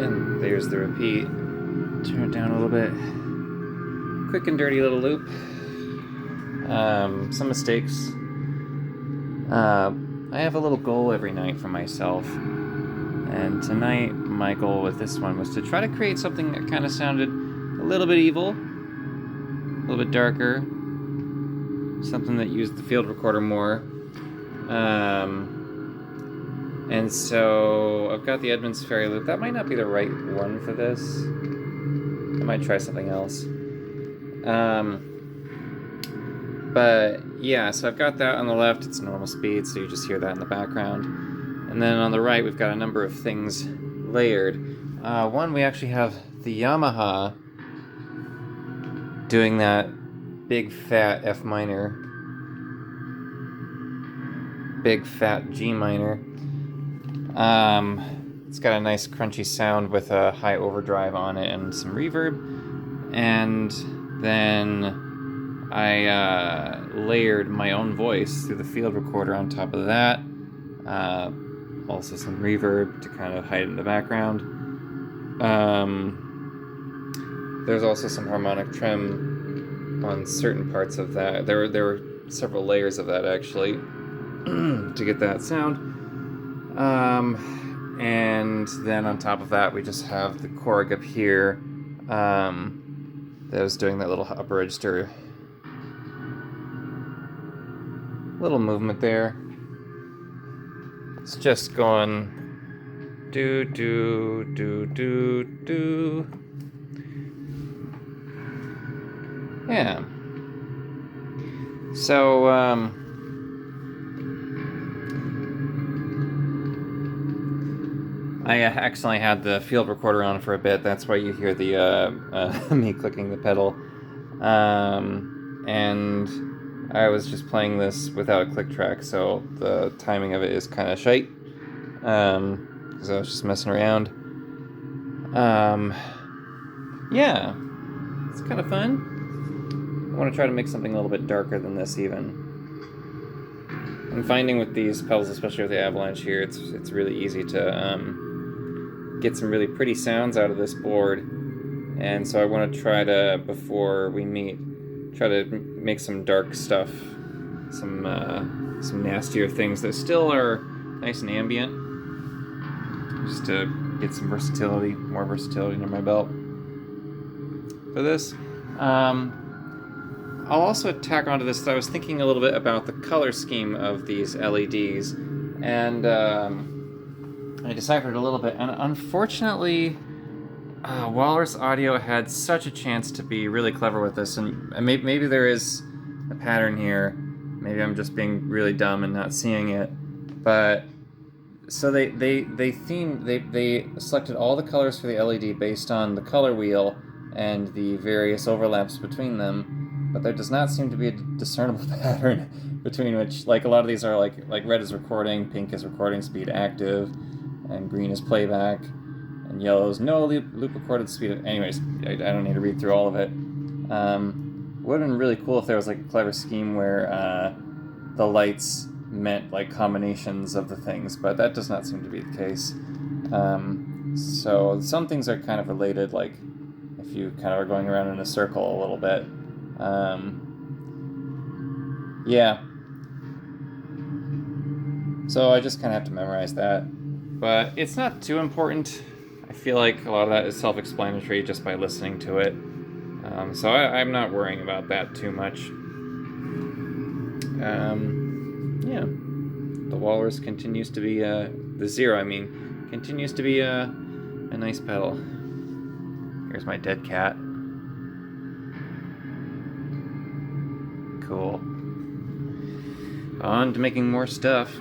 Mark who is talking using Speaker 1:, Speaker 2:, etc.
Speaker 1: and there's the repeat. Turn it down a little bit. Quick and dirty little loop. Some mistakes. I have a little goal every night for myself, and tonight my goal with this one was to try to create something that kind of sounded a little bit evil, a little bit darker, something that used the field recorder more. And so I've got the Edmonds Ferry loop. That might not be the right one for this. I might try something else. But yeah, so I've got that on the left. It's normal speed, so you just hear that in the background. And then on the right, we've got a number of things layered. One, we actually have the Yamaha doing that big fat F minor, big fat G minor. It's got a nice crunchy sound with a high overdrive on it and some reverb. And then I layered my own voice through the field recorder on top of that. Also some reverb to kind of hide in the background. There's also some harmonic trem on certain parts of that. There were several layers of that actually to get that sound. And then on top of that, we just have the Korg up here that was doing that little upper register little movement there. It's just going do do do do do. Yeah. So I accidentally had the field recorder on for a bit. That's why you hear the me clicking the pedal. And I was just playing this without a click track, so the timing of it is kind of shite. Because I was just messing around. Yeah, it's kind of fun. I want to try to make something a little bit darker than this even. I'm finding with these pedals, especially with the Avalanche here, it's really easy to get some really pretty sounds out of this board. And so I want to try to, before we meet, try to make some dark stuff, some nastier things that still are nice and ambient, just to get some versatility, more versatility under my belt for this. I'll also tack onto this that I was thinking a little bit about the color scheme of these LEDs, and I deciphered a little bit, and unfortunately Walrus Audio had such a chance to be really clever with this, and maybe there is a pattern here. Maybe I'm just being really dumb and not seeing it. But so they selected all the colors for the LED based on the color wheel and the various overlaps between them. But there does not seem to be a discernible pattern between which, like, a lot of these are like red is recording, pink is recording speed active, and green is playback. And yellow is no loop recorded speed. Anyways, I don't need to read through all of it. Would have been really cool if there was like a clever scheme where the lights meant like combinations of the things, but that does not seem to be the case. So some things are kind of related, like if you kind of are going around in a circle a little bit. Yeah. So I just kind of have to memorize that. But it's not too important. I feel like a lot of that is self-explanatory just by listening to it. So I'm not worrying about that too much. Yeah. The Walrus continues to be, the Xero, I mean, continues to be a nice pedal. Here's my dead cat. Cool. On to making more stuff.